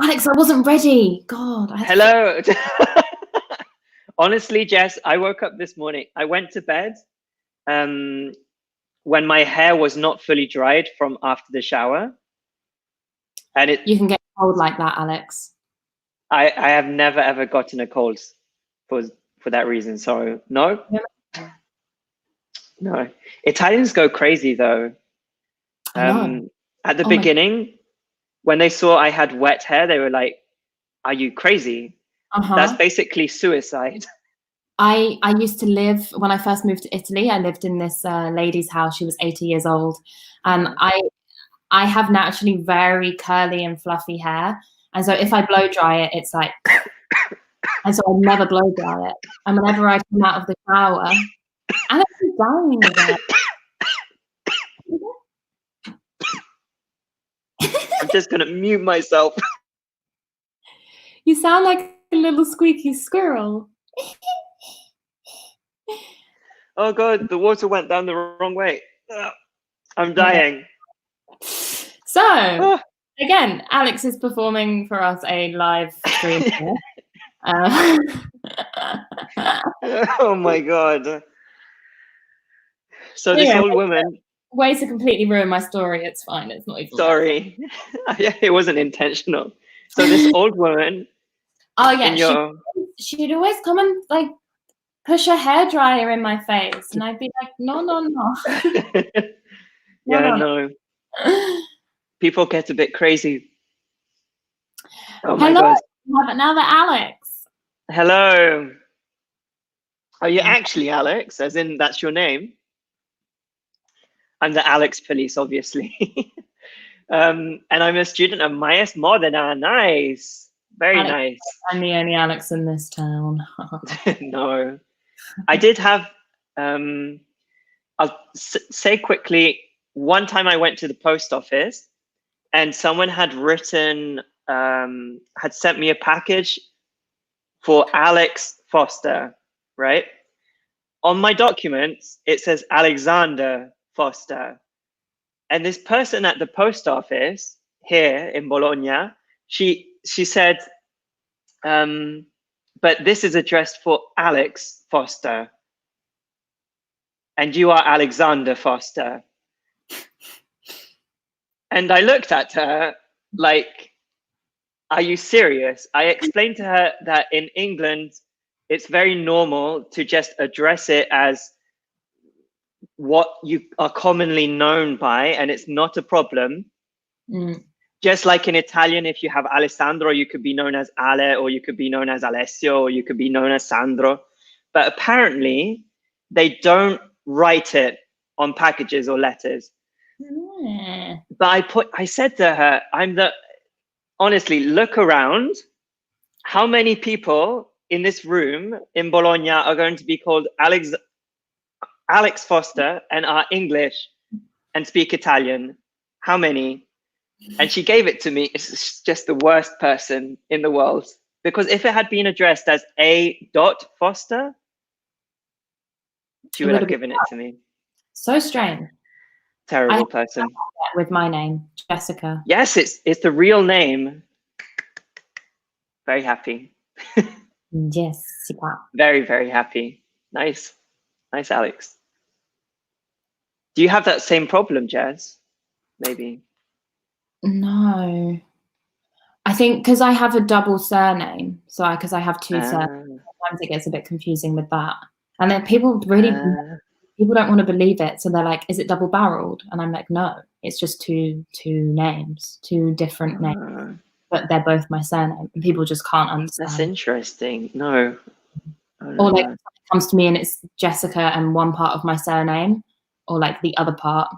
Alex, I wasn't ready. God, I had to Hello. Honestly, Jess, I woke up this morning. I went to bed um, when my hair was not fully dried from after the shower. And You can get cold like that, Alex. I have never ever gotten a cold for for that reason. So no, no. Italians go crazy though. I know. At the Oh my. beginning, when they saw I had wet hair, they were like, "Are you crazy? That's Uh-huh. basically suicide." I used to live when I first moved to Italy. I lived in this lady's house. She was 80 years old, and Uh-huh. I have naturally very curly and fluffy hair, and so if I blow dry it, it's like, and so I never blow dry it. And whenever I come out of the shower, Alex is dying again. I'm just gonna mute myself. You sound like a little squeaky squirrel. Oh God, the water went down the wrong way. Ugh, I'm dying. So, Oh. again, Alex is performing for us a live stream here. Uh, Oh my God. So this anyway, old woman, way to completely ruin my story. It's fine. It's not even sorry, it wasn't intentional. So this old woman Oh in yeah, your, she'd always come and like push a hairdryer in my face, and I'd be like, no, no, no, no, yeah, no, no, no. people get a bit crazy. Oh my Hello, God. we have another Alex. Hello. Are you actually Alex? As in that's your name? I'm the Alex police, obviously. And I'm a student of mYes Modena. Nice. Very Alex, nice. I'm the only Alex in this town. No. I did have, I'll say quickly, one time I went to the post office and someone had written, had sent me a package for Alex Foster, right? On my documents, it says Alexander Foster. And this person at the post office here in Bologna, she said, but this is addressed for Alex Foster. And you are Alexander Foster. And I looked at her like, are you serious? I explained to her that in England, it's very normal to just address it as what you are commonly known by, and it's not a problem. Mm. Just like in Italian, if you have Alessandro, you could be known as Ale, or you could be known as Alessio, or you could be known as Sandro. But apparently, they don't write it on packages or letters. Mm. But I said to her, honestly, look around. How many people in this room in Bologna are going to be called Alex Foster and are English and speak Italian? How many? And she gave it to me. It's just the worst person in the world. Because if it had been addressed as A. Foster, she It would would have have been given it to me. so strange. Terrible person. With my name, Jessica. Yes, it's the real name. Very happy. Jessica. Very, very happy. Nice. Nice, Alex. Do you have that same problem, Jazz? Maybe. No. I think because I have a double surname, so because I have two surnames, sometimes it gets a bit confusing with that. And then people don't want to believe it, so they're like, "Is it double-barreled?" And I'm like, "No, it's just two names, two different names, but they're both my surname." And people just can't understand. That's interesting. No. Or like, it comes to me and it's Jessica and one part of my surname, or like the other part.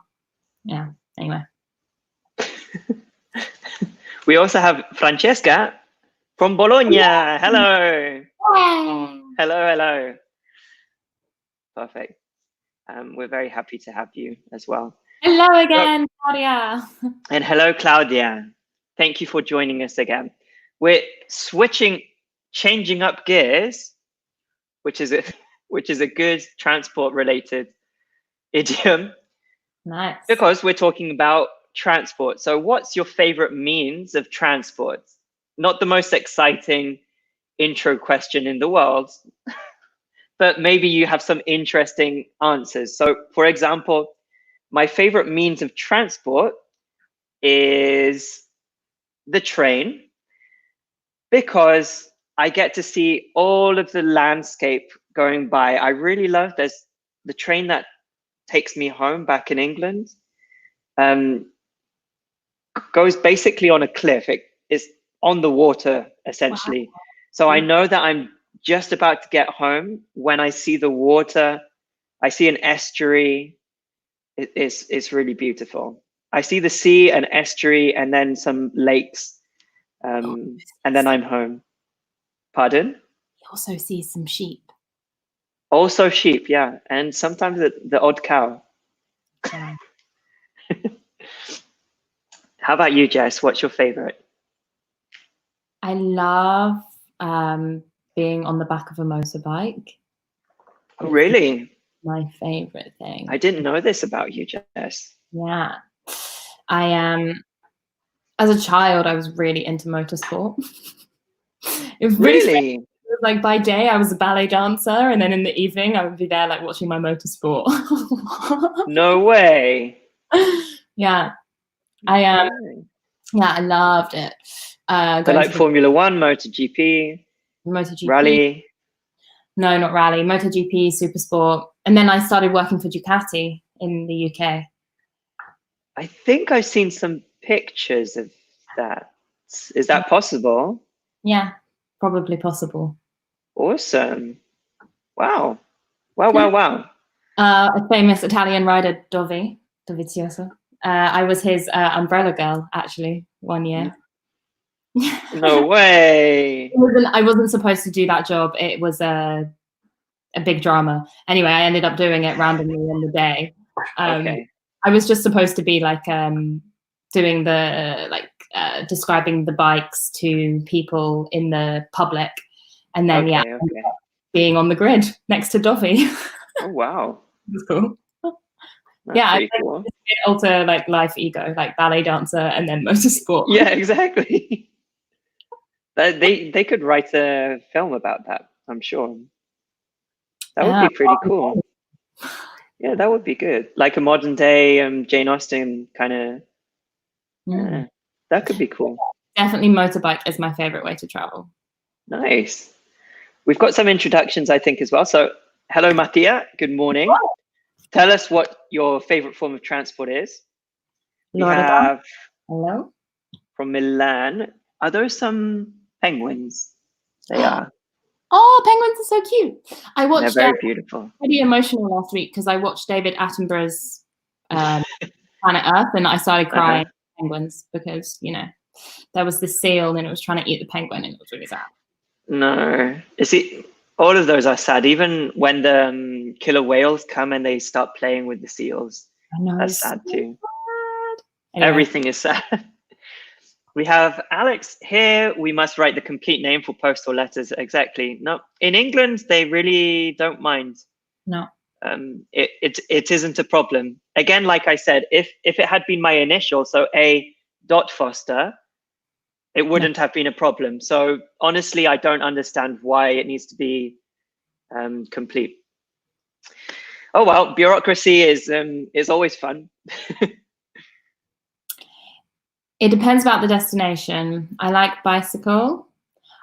Yeah. Anyway. We also have Francesca from Bologna. Yeah. Hello. Yeah. Hello, hello. Perfect. We're very happy to have you as well. Hello again, Claudia. And hello, Claudia. Thank you for joining us again. We're changing up gears, which is a good transport-related idiom. Nice. Because we're talking about transport. So what's your favorite means of transport? not the most exciting intro question in the world, but maybe you have some interesting answers. So, for example, my favorite means of transport is the train, because I get to see all of the landscape going by. I really love there's the train that takes me home back in England. Goes basically on a cliff. It is on the water essentially. Wow. So I know that I'm just about to get home when I see the water. I see an estuary. It's really beautiful. I see the sea, an estuary, and then some lakes, and then I'm home. Pardon? You also see some sheep. Also sheep, yeah, and sometimes the odd cow. Yeah. How about you, Jess? What's your favorite? I love being on the back of a motorbike. Oh, really? My favorite thing. I didn't know this about you, Jess. Yeah. I as a child, I was really into motorsport. It was really Really? It was like by day I was a ballet dancer, and then in the evening I would be there like watching my motorsport. No way. Yeah. I loved it. So like Formula One, MotoGP, MotoGP. Rally. No, not rally. MotoGP, Supersport, and then I started working for Ducati in the UK. I think I've seen some pictures of that. Is that possible? Yeah, probably possible. Awesome. Wow. Wow. A famous Italian rider, Dovizioso. I was his umbrella girl, actually, 1 year. No way. I wasn't supposed to do that job. It was a big drama. Anyway, I ended up doing it randomly in the day. Okay. I was just supposed to be like doing the describing the bikes to people in the public, and then being on the grid next to Dovey. Oh wow. That's cool. That's yeah, pretty cool. Alter like life ego, like ballet dancer and then motorsport. Yeah, exactly. They could write a film about that, I'm sure. That would be pretty cool. Yeah, that would be good. Like a modern day Jane Austen kind of. Yeah, that could be cool. Definitely motorbike is my favorite way to travel. Nice. We've got some introductions, I think, as well. So, hello, Mattia. Good morning. Tell us what your favorite form of transport is. We have hello from Milan. Are those some penguins? They are. Oh, penguins are so cute. I watched. They're very beautiful. Pretty emotional last week because I watched David Attenborough's Planet Earth, and I started crying at penguins because there was this seal and it was trying to eat the penguin, and it was really sad. No, all of those are sad. Even when the killer whales come and they start playing with the seals, that's sad too. Anyway. Everything is sad. We have Alex here. We must write the complete name for postal letters. Exactly. No, in England they really don't mind. No. It isn't a problem. Again, like I said, if it had been my initial, so A. Foster, it wouldn't have been a problem. So honestly, I don't understand why it needs to be complete. Oh well, bureaucracy is always fun. It depends about the destination. I like bicycle.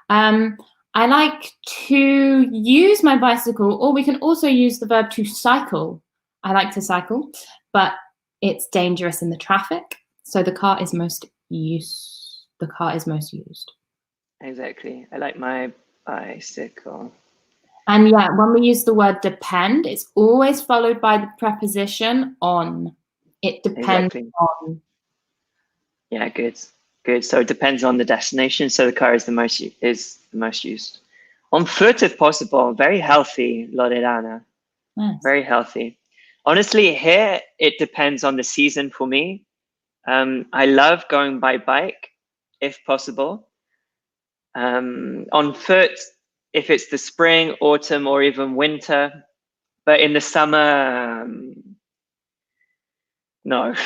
I like to use my bicycle, or we can also use the verb to cycle. I like to cycle, but it's dangerous in the traffic. So the car is most used. Exactly. I like my bicycle. And yeah, when we use the word depend, it's always followed by the preposition on. It depends on. Yeah, good. So it depends on the destination. So the car is the most used. On foot, if possible. Very healthy, Loredana. Nice. Very healthy. Honestly, here it depends on the season for me. I love going by bike, if possible. On foot, if it's the spring, autumn, or even winter. But in the summer, no.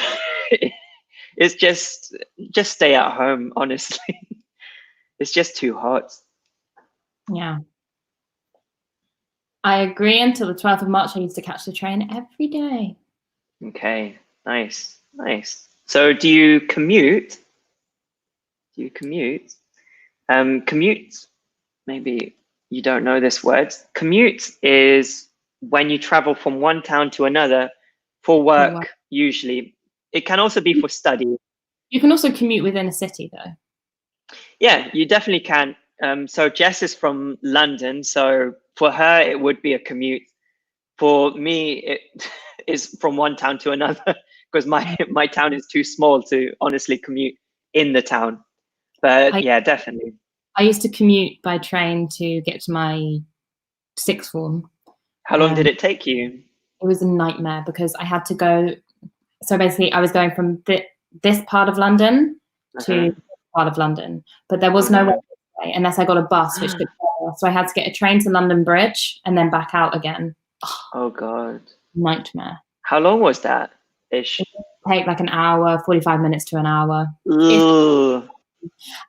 It's just stay at home, honestly. It's just too hot. Yeah. I agree. Until the 12th of March, I used to catch the train every day. Okay, nice, nice. So do you commute? Do you commute? Commute, maybe you don't know this word. Commute is when you travel from one town to another for work, usually. It can also be for study. You can also commute within a city, though. Yeah, you definitely can. So Jess is from London, so for her it would be a commute. For me, it is from one town to another because my town is too small to honestly commute in the town. But yeah, definitely. I used to commute by train to get to my sixth form. How long did it take you? It was a nightmare because I had to go. So basically, I was going from this part of London to this part of London, but there was no way unless I got a bus, which took forever. So I had to get a train to London Bridge and then back out again. Oh God. Nightmare. How long was that ish? It would take like an hour, 45 minutes to an hour. Ugh.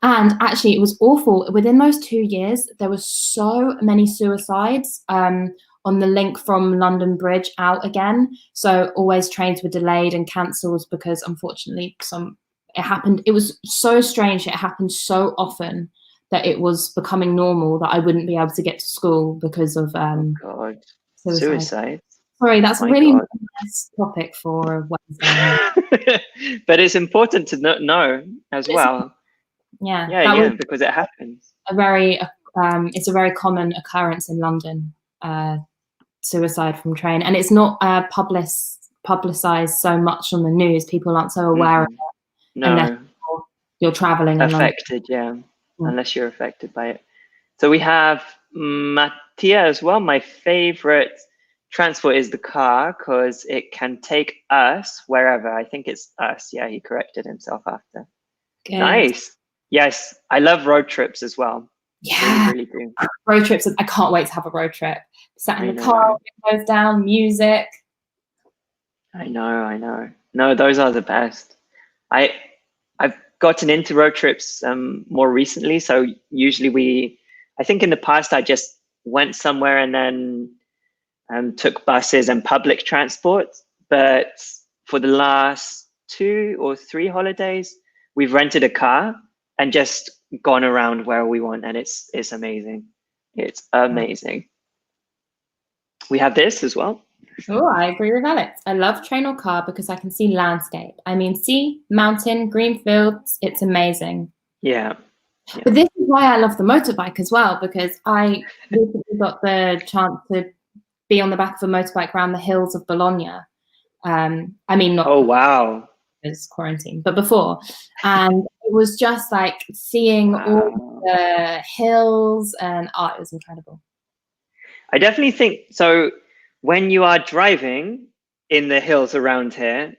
And actually, it was awful. Within those 2 years, there were so many suicides on the link from London Bridge out again. So always trains were delayed and cancelled because unfortunately it happened. It was so strange. It happened so often that it was becoming normal that I wouldn't be able to get to school because of God. Suicide. Sorry, that's a really nice topic for Wednesday. But it's important to know as well. Yeah, yeah, because it happens. It's a very common occurrence in London, suicide from train, and it's not publicized so much on the news. People aren't so aware of it unless you're traveling affected. Unless you're affected by it. So we have Mattia as well. My favorite transport is the car because it can take us wherever. I think it's us. Yeah, he corrected himself after. Good. Nice. Yes, I love road trips as well. Yeah, really do. Road trips. I can't wait to have a road trip. Sat in the car, windows down, music. I know. No, those are the best. I've gotten into road trips more recently. So usually I think in the past I just went somewhere and then took buses and public transport. But for the last 2 or 3 holidays, we've rented a car and just gone around where we want, and it's amazing. It's amazing. We have this as well. Oh, I agree with Alex. I love train or car because I can see landscape. I mean, sea, mountain, green fields. It's amazing. Yeah. But this is why I love the motorbike as well, because I recently got the chance to be on the back of a motorbike around the hills of Bologna. I mean, not. Oh, wow. It's quarantine, but before. And it was just like seeing all the hills, and it was incredible. I definitely think so. When you are driving in the hills around here,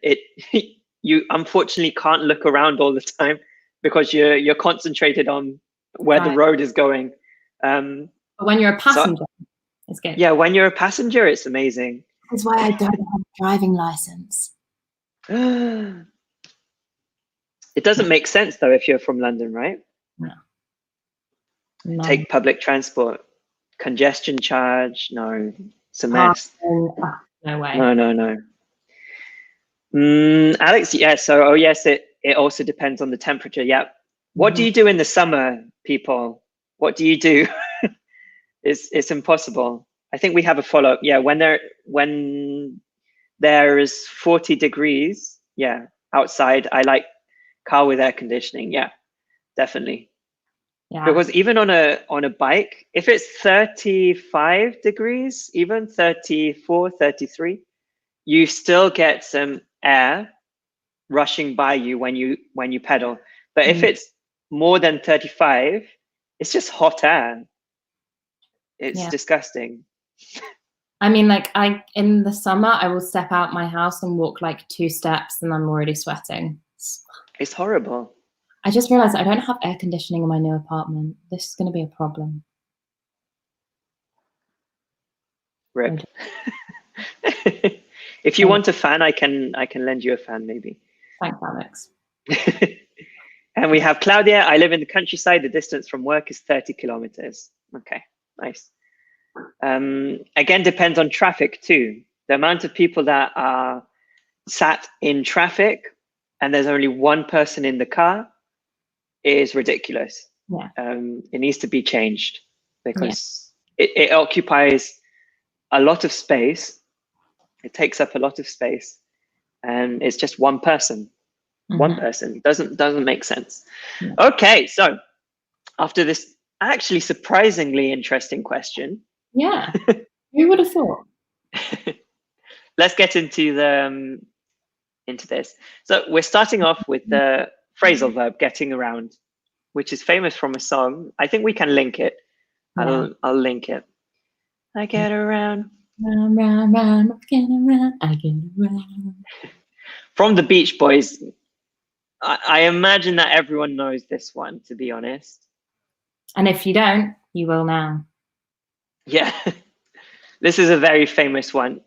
you unfortunately can't look around all the time because you're concentrated on where the road is going. But when you're a passenger, it's good. Yeah, when you're a passenger, it's amazing. That's why I don't have a driving license. It doesn't make sense though if you're from London, right? No. Take public transport. Congestion charge, no. It's a mess. No way. No. Alex, yeah, so yes, it also depends on the temperature. Yeah. What do you do in the summer, people? What do you do? It's impossible. I think we have a follow-up. Yeah, when there is 40 degrees, outside, I like car with air conditioning. Yeah, definitely. Yeah. Because even on a bike, if it's 35 degrees, even 34, 33, you still get some air rushing by you when you pedal. But if it's more than 35, it's just hot air. It's disgusting. I mean, like in the summer, I will step out my house and walk like 2 steps and I'm already sweating. It's horrible. I just realized I don't have air conditioning in my new apartment. This is going to be a problem. Rip. If you want a fan, I can lend you a fan maybe. Thanks, Alex. And we have Claudia. I live in the countryside. The distance from work is 30 kilometers. Okay, nice. Again, depends on traffic too. The amount of people that are sat in traffic and there's only one person in the car is ridiculous. Yeah. It needs to be changed because it occupies a lot of space. It takes up a lot of space, and it's just one person. One person doesn't make sense. Yeah. Okay, so after this actually surprisingly interesting question, yeah, who would have thought? let's get into this. So we're starting off with the phrasal verb "getting around," which is famous from a song. I think we can link it. Yeah. I'll link it. I get around. Round, round, round, I get around, I get around. From the Beach Boys. I imagine that everyone knows this one, to be honest. And if you don't, you will now. Yeah, this is a very famous one.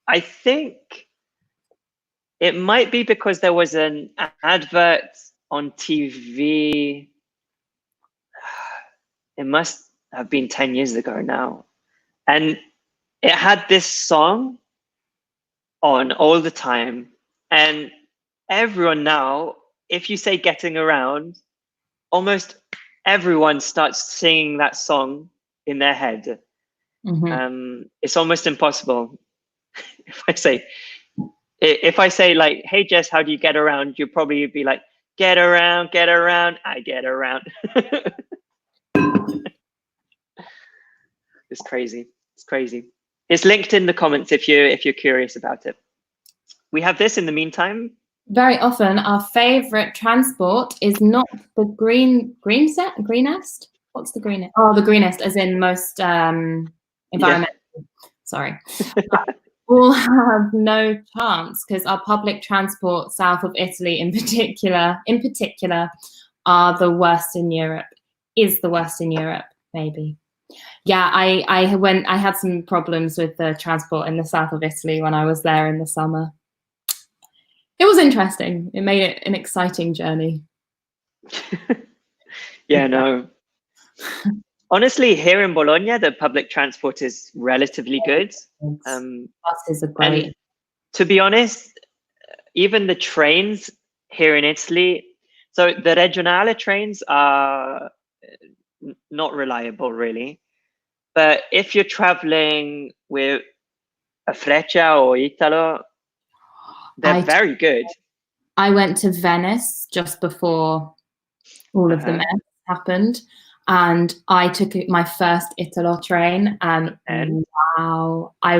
I think it might be because there was an advert on TV. It must have been 10 years ago now. And it had this song on all the time. And everyone now, if you say getting around, almost everyone starts singing that song in their head. It's almost impossible. If I say like, hey Jess, how do you get around? You'll probably be like, get around, I get around. It's crazy. It's crazy. It's linked in the comments if you're curious about it. We have this in the meantime. Very often, our favorite transport is not the greenest. What's the greenest? Oh, the greenest, as in most environmental. Yeah. Sorry. We'll have no chance because our public transport south of Italy, in particular, are the worst in Europe. Is the worst in Europe, maybe. Yeah, I had some problems with the transport in the south of Italy when I was there in the summer. It was interesting. It made it an exciting journey. Yeah, no. Honestly, here in Bologna, the public transport is relatively good. Buses are great. And to be honest, even the trains here in Italy, so the regionale trains are not reliable, really. But if you're traveling with a Freccia or Italo, they're very good. I went to Venice just before all of the mess happened, and I took my first Italo train, and wow, I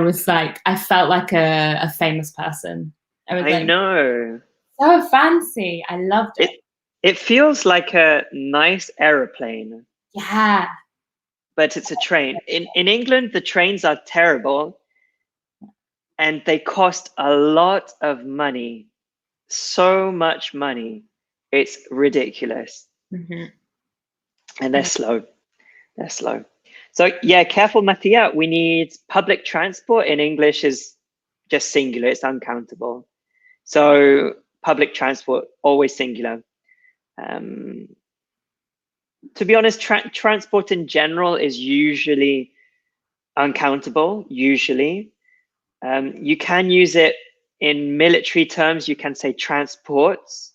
felt like a famous person. I know. So fancy. I loved it. It feels like a nice aeroplane. Yeah. But it's a train. In England, the trains are terrible. And they cost a lot of money. So much money. It's ridiculous. And they're slow. They're slow. So yeah, careful, Mattia. We need public transport. In English is just singular. It's uncountable. So public transport, always singular. To be honest, transport in general is usually uncountable, usually. You can use it in military terms. You can say transports,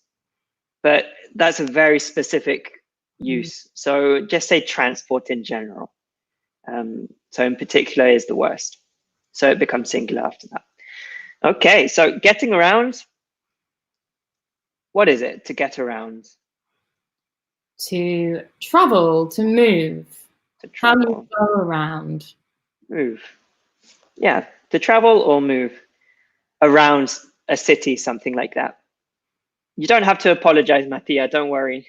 but that's a very specific use. So just say transport in general. So in particular is the worst. So it becomes singular after that. Okay, so getting around. What is it to get around? To travel, to move. To travel. How you go around. Move. Yeah, to travel or move around a city, something like that. You don't have to apologize, Mattia, don't worry.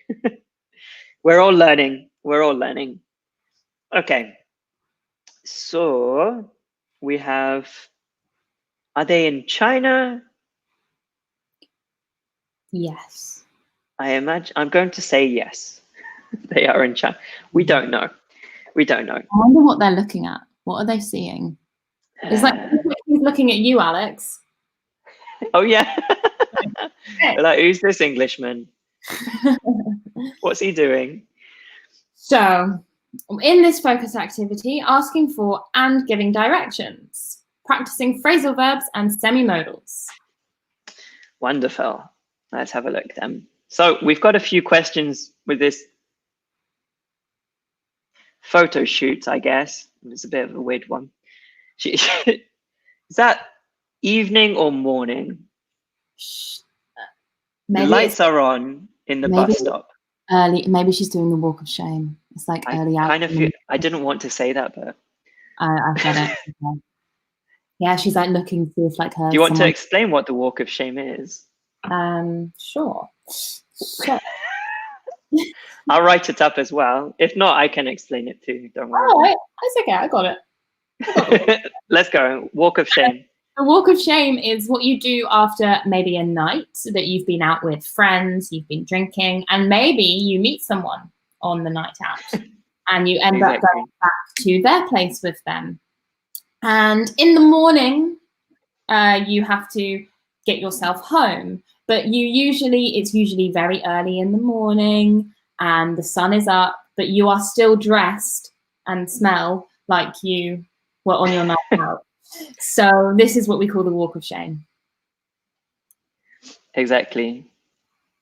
We're all learning. We're all learning. Okay. So we have, are they in China? Yes. I imagine, I'm going to say yes. They are in China. We don't know. We don't know. I wonder what they're looking at. What are they seeing? It's like he's looking at you, Alex. Oh yeah. Like, who's this Englishman? What's he doing? So, in this focus activity, asking for and giving directions, practicing phrasal verbs and semi-modals. Wonderful. Let's have a look then. So we've got a few questions with this photo shoot, I guess. It's a bit of a weird one. Is that evening or morning? Maybe the lights are on in the bus stop. Early, maybe she's doing the walk of shame. It's like early out. I didn't want to say that, but I get it. Okay. Yeah, she's like looking to see if like her. Do you want to explain what the walk of shame is? Sure. So. I'll write it up as well. If not, I can explain it too. Don't worry. All right, that's okay. I got it. Let's go. Walk of shame. The walk of shame is what you do after maybe a night that you've been out with friends, you've been drinking, and maybe you meet someone on the night out and you end up going back to their place with them. And in the morning, you have to get yourself home. But it's usually very early in the morning and the sun is up, but you are still dressed and smell like you were on your night out. So this is what we call the walk of shame. Exactly.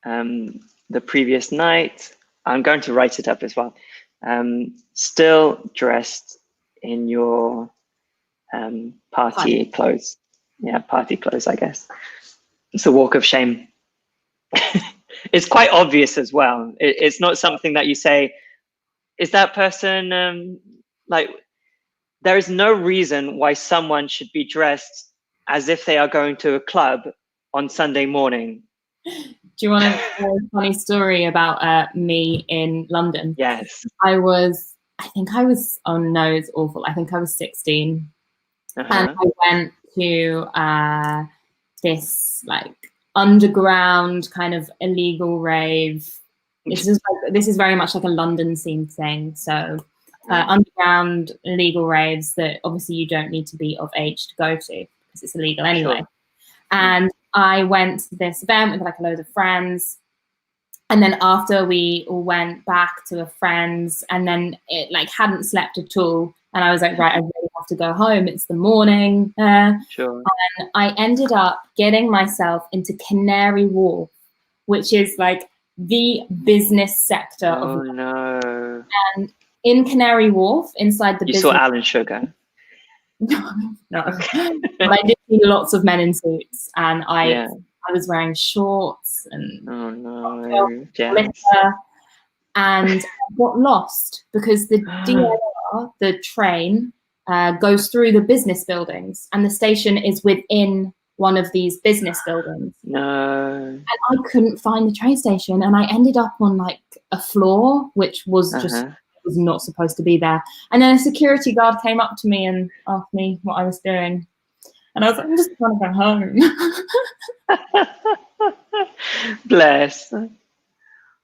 The previous night, I'm going to write it up as well. Still dressed in your party clothes. Yeah, party clothes, I guess. It's a walk of shame. It's quite obvious as well. It's not something that you say, is that person like, there is no reason why someone should be dressed as if they are going to a club on Sunday morning. Do you want to tell a funny story about me in London? Yes. I think I was, oh no, it's awful. I think I was 16. And I went to this like underground kind of illegal rave. This is very much like a London scene thing. So underground illegal raves that obviously you don't need to be of age to go to because it's illegal anyway. Sure. And I went to this event with like a load of friends. And then after we all went back to a friend's and then it like hadn't slept at all. And I was like, right, I really have to go home. It's the morning. Sure. And I ended up getting myself into Canary Wharf, which is like the business sector of London. No. And in Canary Wharf, inside the business. You saw Alan Sugar. No. But I did see lots of men in suits, and I was wearing shorts and glitter, and I got lost because the DLR, the train, goes through the business buildings, and the station is within one of these business buildings. No. And I couldn't find the train station, and I ended up on like a floor which was just was not supposed to be there. And then a security guard came up to me and asked me what I was doing. And I was like, I'm just trying to go home. Bless. Oh,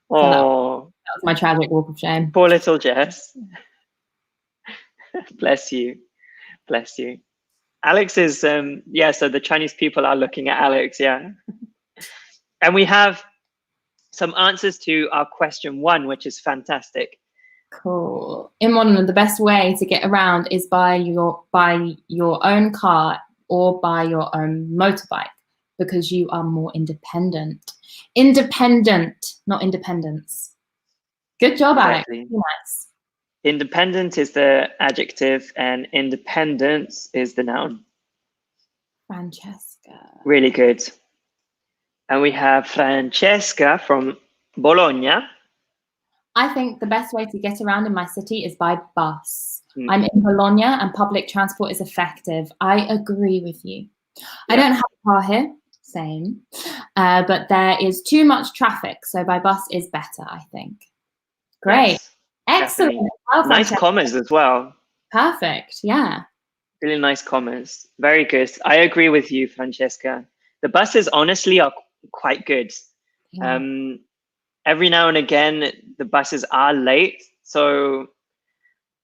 so that was my tragic walk of shame. Poor little Jess. Bless you. Bless you. Alex is, so the Chinese people are looking at Alex, And we have some answers to our question 1, which is fantastic. Cool. In modern, the best way to get around is by your own car or by your own motorbike because you are more independent. Independent, not independence. Good job, exactly. Alex. Nice. Independent is the adjective and independence is the noun. Francesca. Really good. And we have Francesca from Bologna. I think the best way to get around in my city is by bus. I'm in Bologna and public transport is effective. I agree with you. I don't have a car here, same, but there is too much traffic, so by bus is better, I think. Great. Yes, excellent. Well, nice commas as well. Perfect, yeah. Really nice commas. Very good. I agree with you, Francesca. The buses honestly are quite good. Yeah. Every now and again, the buses are late. So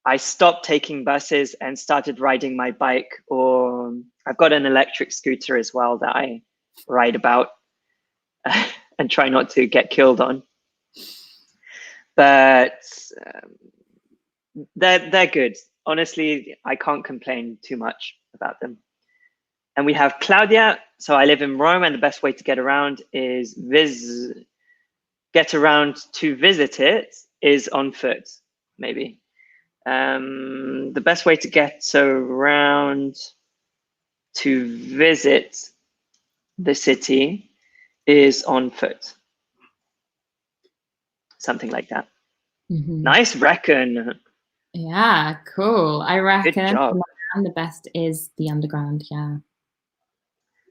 I stopped taking buses and started riding my bike, or I've got an electric scooter as well that I ride about and try not to get killed on. but they're good. Honestly, I can't complain too much about them. And we have Claudia. So I live in Rome, and the best way to get around is get around to visit it is on foot, maybe. The best way to get around to visit the city is on foot. Something like that. Nice reckon. Yeah, cool. I reckon Good job. the best is the underground. Yeah.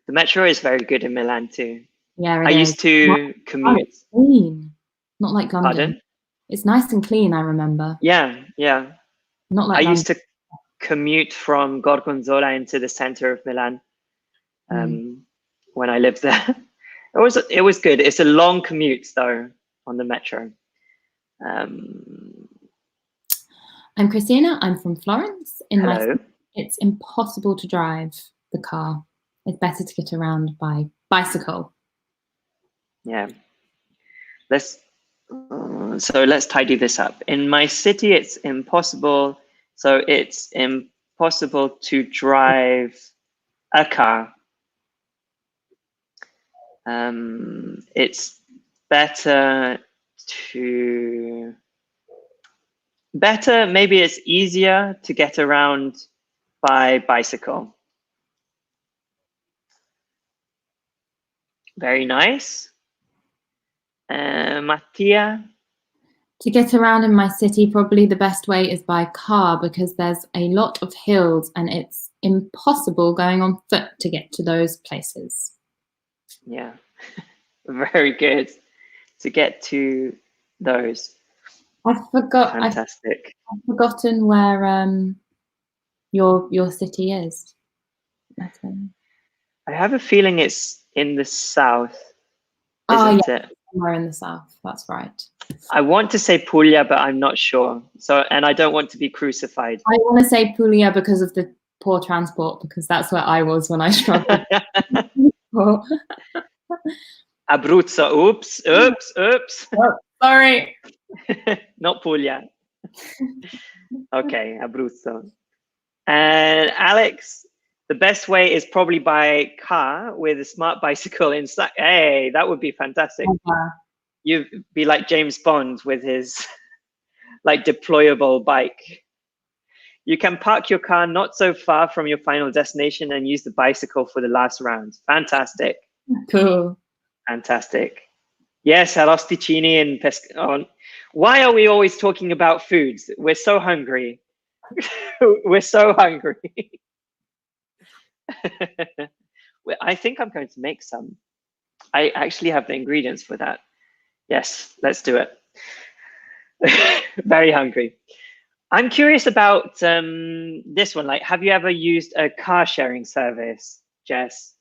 The metro is very good in Milan too. Yeah, I used to commute. It's clean. Not like London. Pardon? It's nice and clean, I remember. Yeah. Not like I London. used to commute from Gorgonzola into the center of Milan when I lived there. It was good. It's a long commute though on the metro. I'm Christina. I'm from Florence. Hello. It's impossible to drive the car. It's better to get around by bicycle. Yeah. So let's tidy this up. In my city, it's impossible. So it's impossible to drive a car. It's maybe it's easier to get around by bicycle. Very nice. Mattia? To get around in my city, probably the best way is by car because there's a lot of hills and it's impossible going on foot to get to those places. Yeah, very good. To get to those. Fantastic. I've forgotten where your city is. I have a feeling it's in the south, isn't it? Somewhere in the south. That's right. I want to say Puglia, but I'm not sure. And I don't want to be crucified. I want to say Puglia because of the poor transport, because that's where I was when I struggled. Abruzzo. Oops. Oh, sorry. Not Puglia. Okay, Abruzzo. And Alex, the best way is probably by car with a smart bicycle inside. Hey, that would be fantastic. You'd be like James Bond with his like deployable bike. You can park your car not so far from your final destination and use the bicycle for the last round. Fantastic. Cool. Fantastic. Yes, arrosticini and pesca. Why are we always talking about foods? We're so hungry. We're so hungry. I think I'm going to make some. I actually have the ingredients for that. Yes, let's do it. Very hungry. I'm curious about this one. Like, have you ever used a car sharing service, Jess?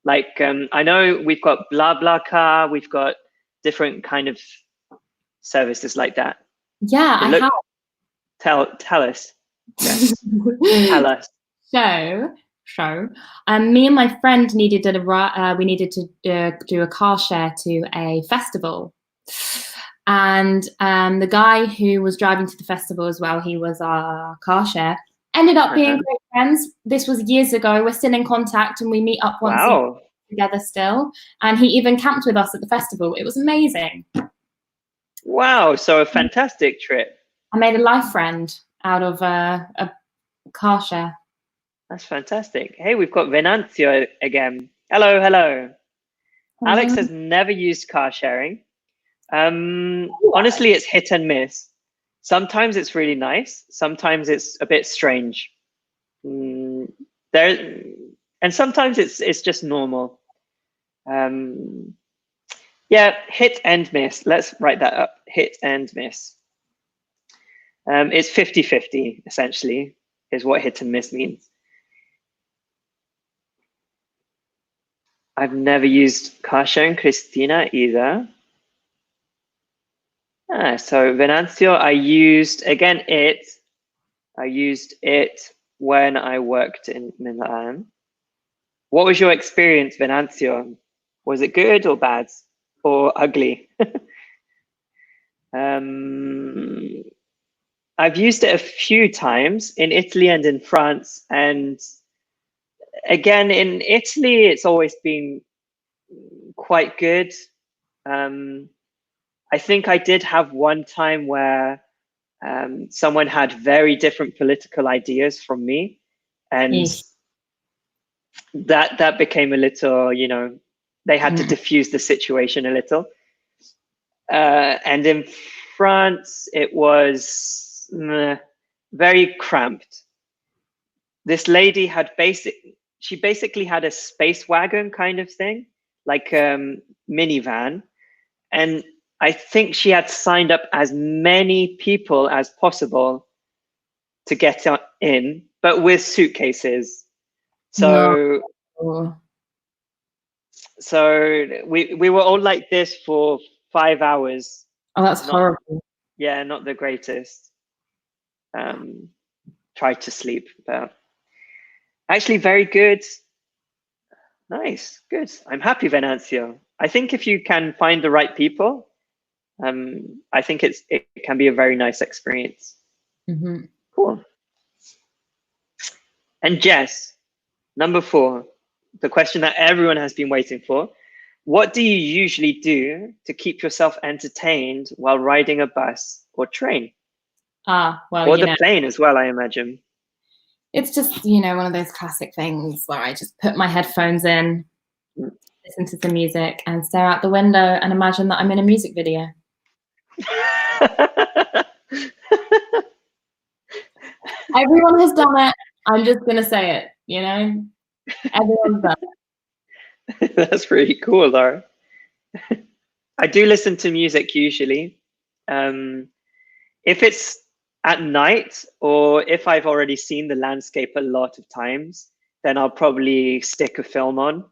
Like, I know we've got BlaBlaCar, we've got different kind of services like that. Yeah, I have. Tell us. Yes. Tell us. So, me and my friend needed to do a car share to a festival, and the guy who was driving to the festival as well, he was our car share. Ended up being great friends. This was years ago. We're still in contact, and we meet up once a year together still. And he even camped with us at the festival. It was amazing. Wow! So a fantastic trip. I made a life friend out of a car share. That's fantastic. Hey, we've got Venanzio again. Hello, hello. Alex has never used car sharing. Honestly, it's hit and miss. Sometimes it's really nice. Sometimes it's a bit strange. And sometimes it's just normal. Yeah, hit and miss. Let's write that up. Hit and miss. It's 50-50, essentially, is what hit and miss means. I've never used car sharing, Christina, either. So Venanzio, I used it when I worked in Milan. What was your experience, Venanzio? Was it good or bad or ugly? I've used it a few times in Italy and in France. And again, in Italy, it's always been quite good. I think I did have one time where someone had very different political ideas from me, and Eesh. that became a little, they had to diffuse the situation a little. And in France, it was very cramped. This lady had she basically had a space wagon kind of thing, like minivan. And I think she had signed up as many people as possible to get in, but with suitcases. So, No. so we were all like this for 5 hours. Oh, that's horrible. Yeah, not the greatest. Tried to sleep, but actually very good. Nice, good. I'm happy, Venancio. I think if you can find the right people, I think it can be a very nice experience. Mm-hmm. Cool. And Jess, number 4, the question that everyone has been waiting for. What do you usually do to keep yourself entertained while riding a bus or train? Well, or the plane as well, I imagine. It's just, one of those classic things where I just put my headphones in, listen to some music, and stare out the window and imagine that I'm in a music video. Everyone has done it. I'm just going to say it, Everyone's done it. That's really cool, Laura. I do listen to music usually. If it's at night or if I've already seen the landscape a lot of times, then I'll probably stick a film on.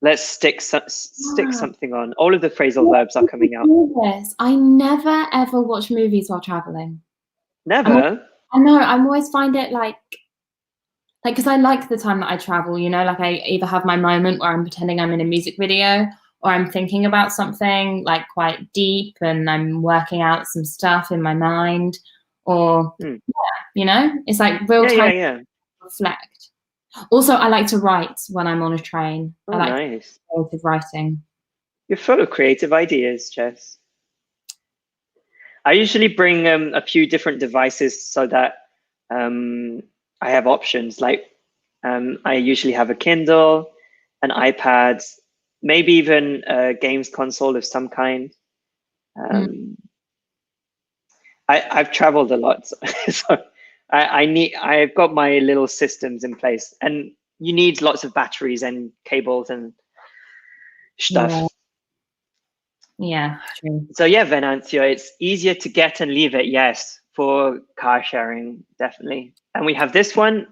Let's stick something on. All of the phrasal verbs are coming out. I never ever watch movies while traveling. Never? I know. I'm always find it like because I like the time that I travel, like I either have my moment where I'm pretending I'm in a music video or I'm thinking about something like quite deep and I'm working out some stuff in my mind or, it's like real time to reflect. Also, I like to write when I'm on a train. Oh, I like nice. creative writing. You're full of creative ideas, Jess. I usually bring a few different devices so that I have options. Like I usually have a Kindle, an iPad, maybe even a games console of some kind. I've traveled a lot, so I've got my little systems in place, and you need lots of batteries and cables and stuff. Yeah, true. So yeah, Venancio, it's easier to get and leave it. Yes, for car sharing, definitely. And we have this one.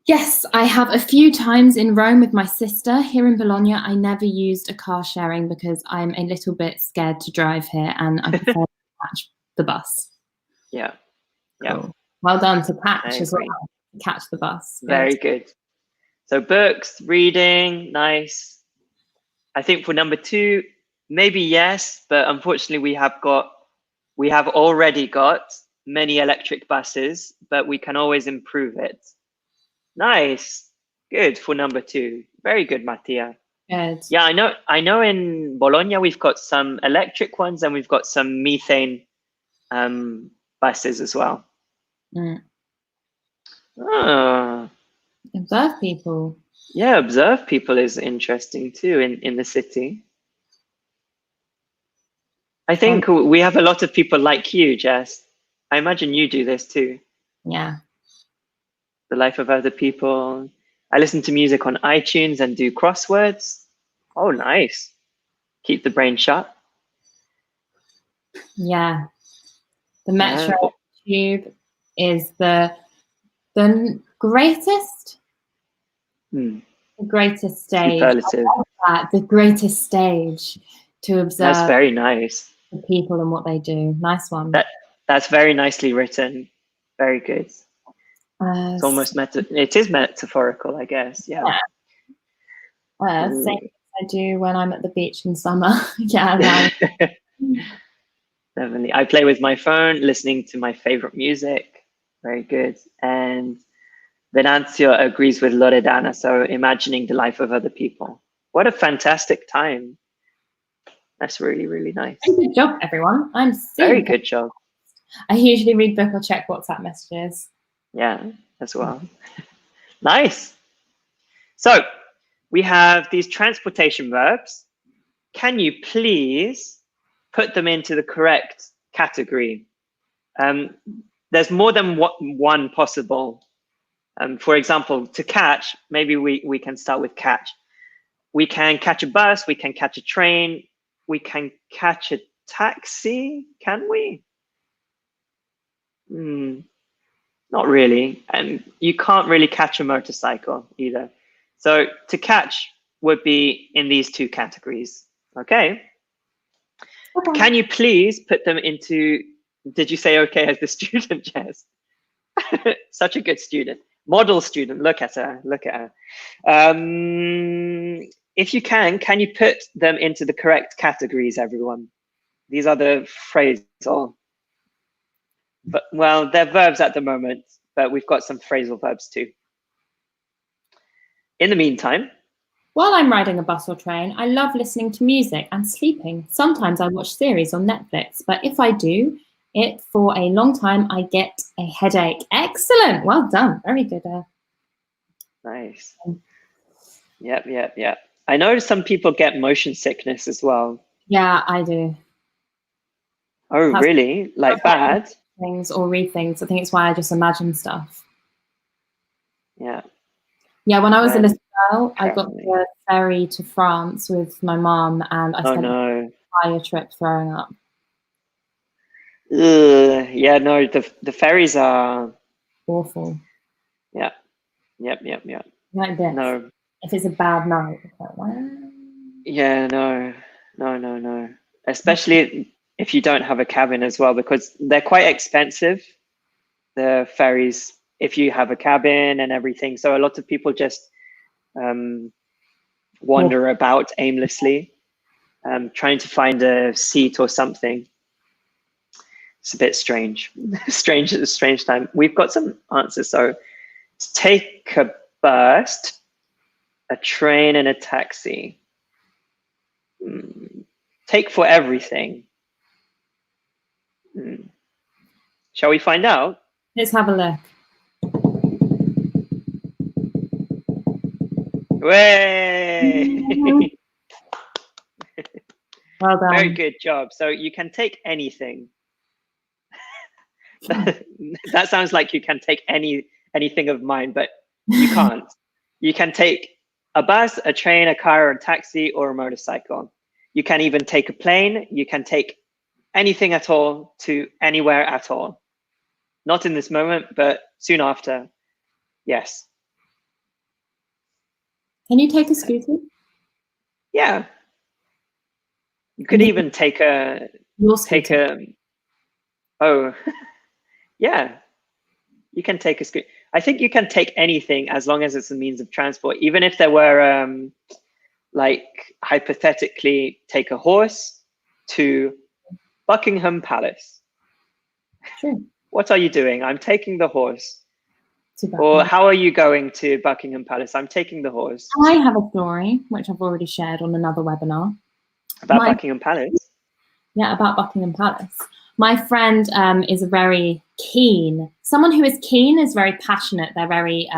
Yes, I have a few times in Rome with my sister. Here in Bologna, I never used a car sharing because I'm a little bit scared to drive here and I prefer to catch the bus. Yeah. Cool. Well done to catch as well. Catch the bus. Very good. So books, reading, nice. I think for number 2, maybe yes, but unfortunately we have already got many electric buses, but we can always improve it. Nice. Good for number 2. Very good, Mattia. Good. Yeah, I know in Bologna we've got some electric ones and we've got some methane buses as well. Observe people. Yeah, observe people is interesting too in the city. I think we have a lot of people like you, Jess. I imagine you do this too. Yeah. The life of other people. I listen to music on iTunes and do crosswords. Oh, nice. Keep the brain sharp. Yeah. The metro tube is the greatest. The greatest stage. Superlative. The greatest stage to observe. That's very nice. The people and what they do. Nice one. That's very nicely written. Very good. It's almost it is metaphorical, I guess. Yeah. Same as I do when I'm at the beach in summer. Yeah. Definitely. I play with my phone, listening to my favorite music. Very good. And Venancio agrees with Loredana, so imagining the life of other people. What a fantastic time. That's really, really nice. Good job, everyone. I'm very good job. I usually read book or check WhatsApp messages. Yeah, as well. Nice. So we have these transportation verbs. Can you please put them into the correct category? There's more than one possible. For example, to catch, maybe we can start with catch. We can catch a bus, we can catch a train, we can catch a taxi, can we? Not really. And you can't really catch a motorcycle either. So to catch would be in these two categories. Okay. Can you please put them into, did you say okay as the student, Jess? Such a good student. Model student, look at her, look at her. If you can you put them into the correct categories, everyone? These are the phrasal. But, well, they're verbs at the moment, but we've got some phrasal verbs too. In the meantime, while I'm riding a bus or train, I love listening to music and sleeping. Sometimes I watch series on Netflix, but if I do it for a long time, I get a headache. Excellent. Well done. Very good. Nice. Yep. I know some people get motion sickness as well. Yeah, I do. Oh, really? Like bad? Things or read things. I think it's why I just imagine stuff. Yeah. Yeah, when I was a little girl, I got the ferry to France with my mom, and I spent the entire trip throwing up. Yeah, no, the ferries are awful. Yeah. Yep. Like this. No. If it's a bad night, it's like, wow. Yeah, no. Especially if you don't have a cabin as well, because they're quite expensive, the ferries, if you have a cabin and everything. So a lot of people just wander about aimlessly, trying to find a seat or something. It's a bit strange. strange time. We've got some answers. So take a bus, a train, and a taxi. Take for everything. Shall we find out? Let's have a look. Way! Well done. Very good job. So you can take anything. That sounds like you can take anything of mine, but you can't. You can take a bus, a train, a car, a taxi, or a motorcycle. You can even take a plane. You can take anything at all to anywhere at all. Not in this moment, but soon after. Yes. Can you take a scooter? Yeah. You could even take a oh, yeah. You can take a scooter. I think you can take anything as long as it's a means of transport. Even if there were, like, hypothetically, take a horse to Buckingham Palace. Sure. What are you doing? I'm taking the horse. Or how are you going to Buckingham Palace? I'm taking the horse. I have a story, which I've already shared on another webinar. About Buckingham Palace? Yeah, about Buckingham Palace. My friend is very keen. Someone who is keen is very passionate. They're very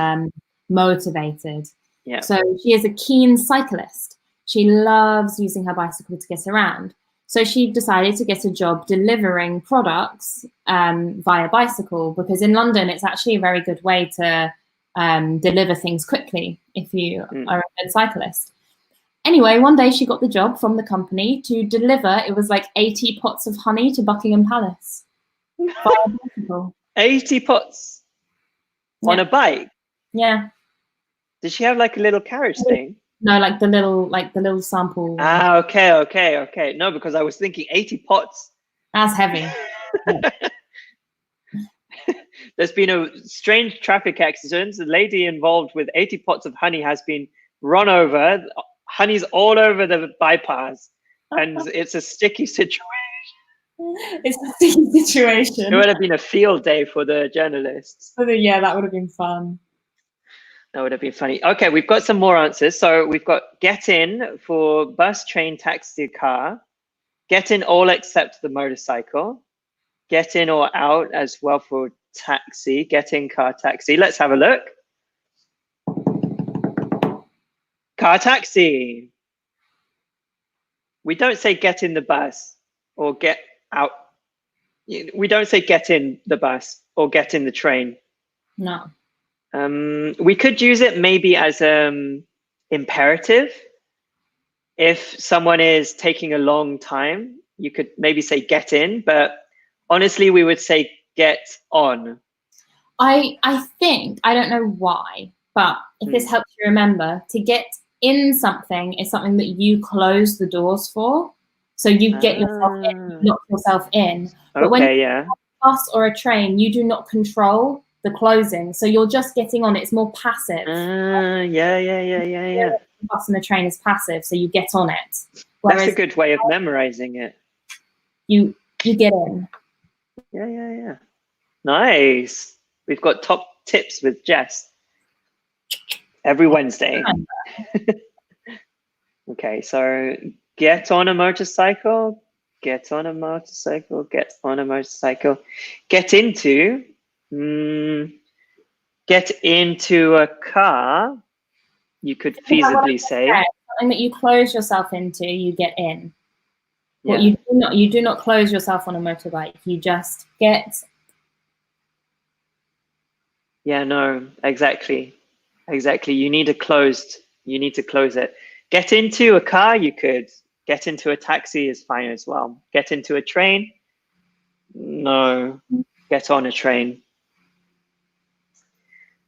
motivated. Yeah. So she is a keen cyclist. She loves using her bicycle to get around. So she decided to get a job delivering products via bicycle, because in London, it's actually a very good way to deliver things quickly if you are a good cyclist. Anyway, one day she got the job from the company to deliver, it was like 80 pots of honey to Buckingham Palace. 80 pots on a bike? Yeah. Did she have like a little carriage thing? No, like the little sample. Ah, okay. No, because I was thinking 80 pots. That's heavy. There's been a strange traffic accident. The lady involved with 80 pots of honey has been run over. Honey's all over the bypass, and it's a sticky situation. It's a sticky situation. It would have been a field day for the journalists. Yeah, that would have been fun. That would have been funny. Okay, we've got some more answers. So we've got get in for bus, train, taxi, car. Get in all except the motorcycle. Get in or out as well for taxi. Get in, car, taxi. Let's have a look. Car, taxi. We don't say get in the bus or get out. We don't say get in the bus or get in the train. No. We could use it maybe as imperative. If someone is taking a long time, you could maybe say get in, but honestly, we would say get on. I think, I don't know why, but if this helps you remember, to get in something is something that you close the doors for. So you get yourself in, you lock yourself in. But when you have a bus or a train, you do not control the closing. So you're just getting on. It's more passive. Yeah. The bus and the train is passive, so you get on it. Whereas that's a good way of memorizing it. You get in. Yeah. Nice. We've got top tips with Jess every Wednesday. Okay, so get on a motorcycle, get on a motorcycle, get on a motorcycle. Get into, get into a car. You could feasibly say something that you close yourself into, you get in. What you do not close yourself on a motorbike. You just get. Yeah, no, exactly. You need to close it. Get into a car, you could. Get into a taxi is fine as well. Get into a train? No. Get on a train.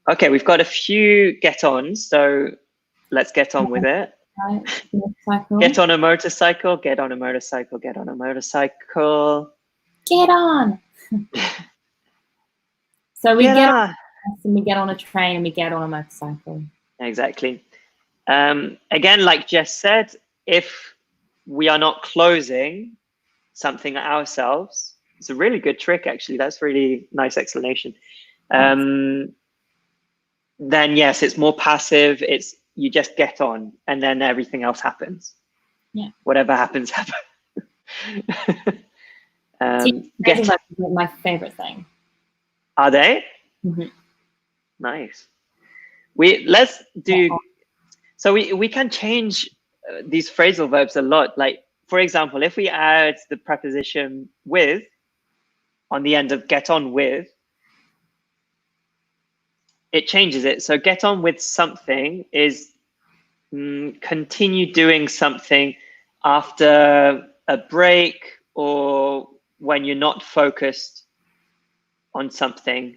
Okay, we've got a few get-ons, so let's get on with it. Get on a motorcycle, get on a motorcycle, get on a motorcycle. Get on. So we get on, and we get on a train and we get on a motorcycle. Exactly. Again, like Jess said, if we are not closing something ourselves, it's a really good trick, actually. That's really nice explanation. Then yes, it's more passive. It's you just get on and then everything else happens. Yeah. Whatever happens, happens. My favorite thing. Are they? Mm-hmm. Nice. Let's do. So we can change these phrasal verbs a lot. Like, for example, if we add the preposition with on the end of get on with, it changes it. So get on with something is continue doing something after a break or when you're not focused on something.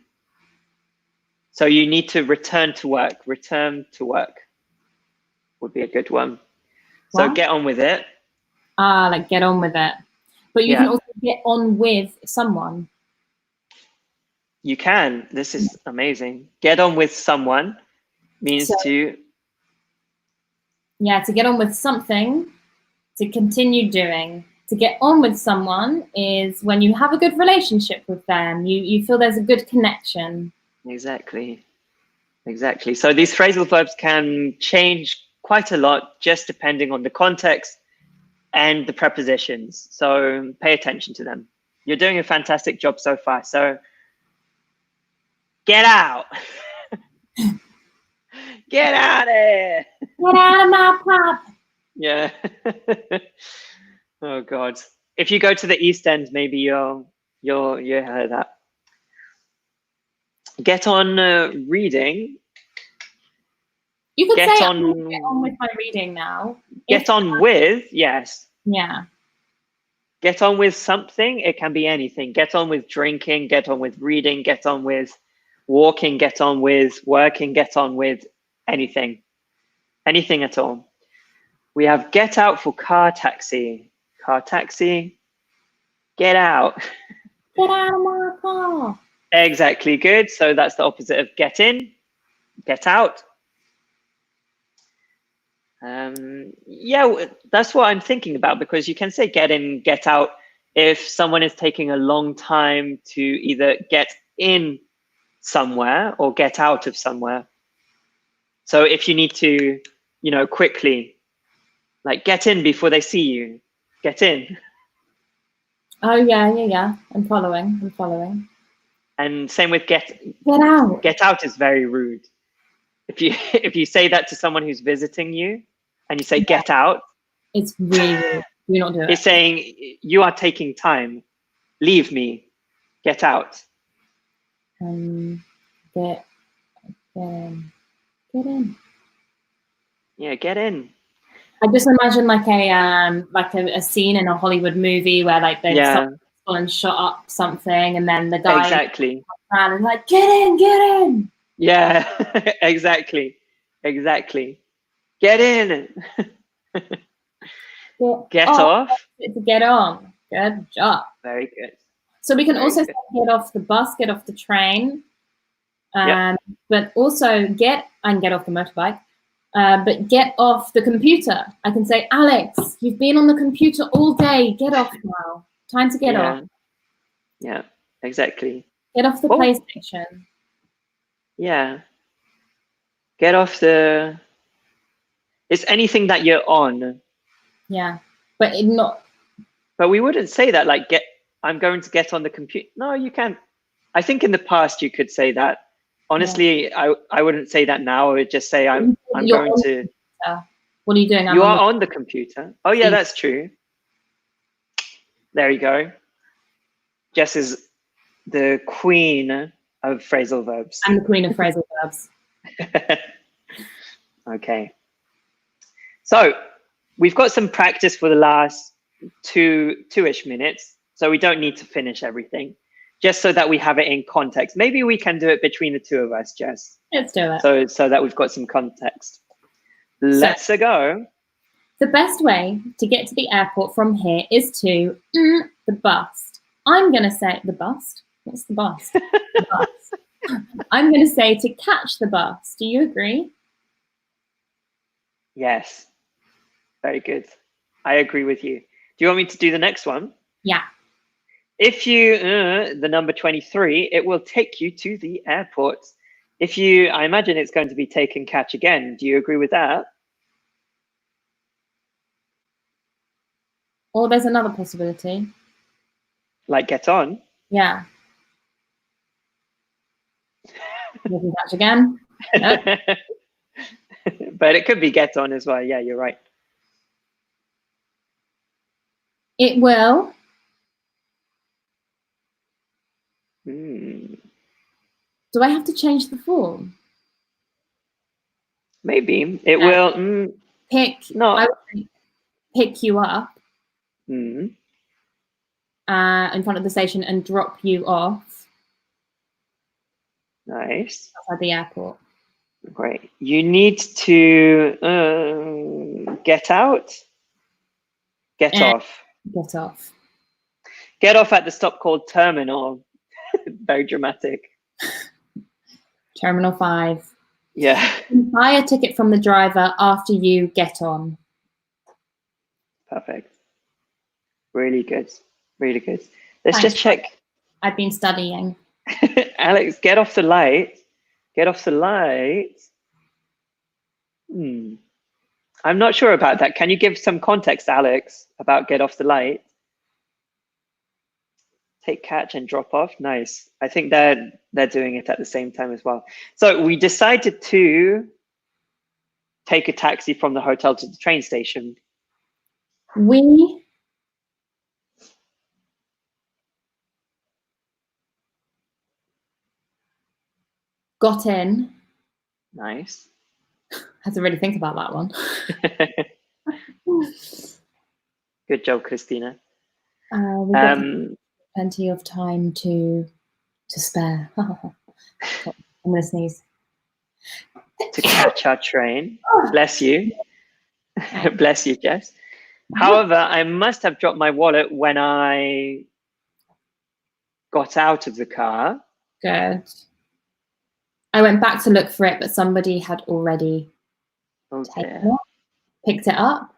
So you need to return to work. Return to work would be a good one. So get on with it. Like get on with it. But you can also get on with someone. You can. This is amazing. Get on with someone means to... Yeah, to get on with something, to continue doing. To get on with someone is when you have a good relationship with them. You feel there's a good connection. Exactly. So these phrasal verbs can change quite a lot just depending on the context and the prepositions. So pay attention to them. You're doing a fantastic job so far. So get out. Get out of here. Get out of my pub. Yeah. Oh God. If you go to the East End, maybe you'll hear that. Get on reading. You could say get on with my reading now. Get on with, yes. Yeah. Get on with something. It can be anything. Get on with drinking. Get on with reading. Get on with walking. Get on with working. Get on with anything. Anything at all. We have get out for car, taxi. Car, taxi. Get out. Get out of my car. Exactly, good. So that's the opposite of get in. Get out. Yeah, that's what I'm thinking about, because you can say get in, get out if someone is taking a long time to either get in somewhere or get out of somewhere. So if you need to, quickly, like get in before they see you, get in. Oh yeah. I'm following. And same with get out. Get out is very rude. If you say that to someone who's visiting you and you say get out, it's really rude. Do not do it. It's saying you are taking time. Leave me. Get out. Get in. Yeah, get in. I just imagine like a scene in a Hollywood movie where like they've gone and shot up something, and then the guy exactly around and like get in. Yeah, exactly. Get in. Get off. To get on. Good job. Very good. So we can also say get off the bus, get off the train, but also get off the motorbike. But get off the computer. I can say, Alex, you've been on the computer all day. Get off now. Time to get off. Yeah, exactly. Get off the PlayStation. Yeah. Get off the... It's anything that you're on. Yeah, but not... But we wouldn't say that, like, I'm going to get on the computer. No, you can't. I think in the past you could say that. Honestly, I wouldn't say that now. I would just say I'm going to... What are you doing? You are on the computer. Oh, yeah, that's true. There you go. Jess is the queen of phrasal verbs. I'm the queen of phrasal verbs. Okay. So we've got some practice for the last two-ish minutes. So we don't need to finish everything, just so that we have it in context. Maybe we can do it between the two of us, Jess. Let's do it. So that we've got some context. Let's go. The best way to get to the airport from here is to the bus. I'm going to say the bus. What's the bus? The bus. I'm going to say to catch the bus. Do you agree? Yes. Very good. I agree with you. Do you want me to do the next one? Yeah. If you, the number 23, it will take you to the airport. If you, I imagine it's going to be take and catch again. Do you agree with that? Or there's another possibility. Like get on? Yeah. Maybe catch again. Nope. But it could be get on as well. Yeah, you're right. It will. Do I have to change the form? Maybe. It will. I would pick you up in front of the station and drop you off. Nice. Outside the airport. Great. You need to get out. Get off. Get off. Get off at the stop called terminal. Very dramatic. Terminal 5. Yeah. Buy a ticket from the driver after you get on. Perfect. Really good. Really good. Let's just check. I've been studying. Alex, get off the light. Get off the light. I'm not sure about that. Can you give some context, Alex, about get off the light? Take, catch, and drop off. Nice. I think they're doing it at the same time as well. So we decided to take a taxi from the hotel to the train station. We got in. Nice. Had to really think about that one. Good job, Christina. We got plenty of time to spare. I'm going to sneeze. To catch our train. Bless you. Bless you, Jess. However, I must have dropped my wallet when I got out of the car. Good. I went back to look for it, but somebody had already taken it. Picked it up.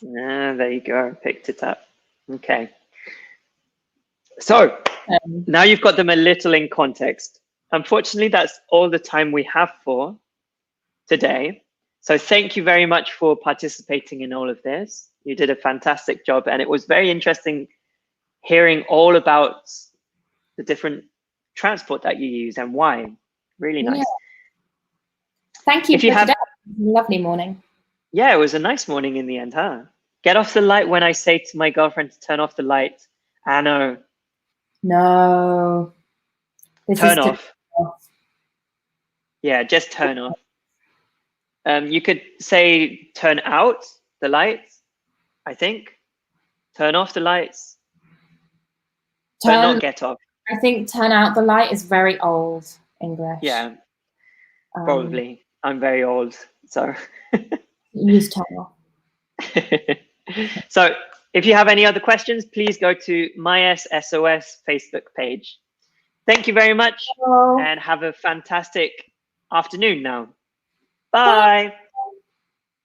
There you go. Picked it up. Okay. So now you've got them a little in context. Unfortunately, that's all the time we have for today. So thank you very much for participating in all of this. You did a fantastic job, and it was very interesting hearing all about the different transport that you use and why. Really nice. Yeah. Thank you If you for have, today. Lovely morning. Yeah, it was a nice morning in the end, huh? Get off the light when I say to my girlfriend to turn off the light. I know. No. Turn off. Yeah, just turn off. You could say turn out the lights, I think. Turn off the lights, but not get off. I think turn out the light is very old English. Yeah, probably. I'm very old, so. Use turn off. So if you have any other questions, please go to mYes SOS Facebook page. Thank you very much. Hello. And have a fantastic afternoon now. Bye.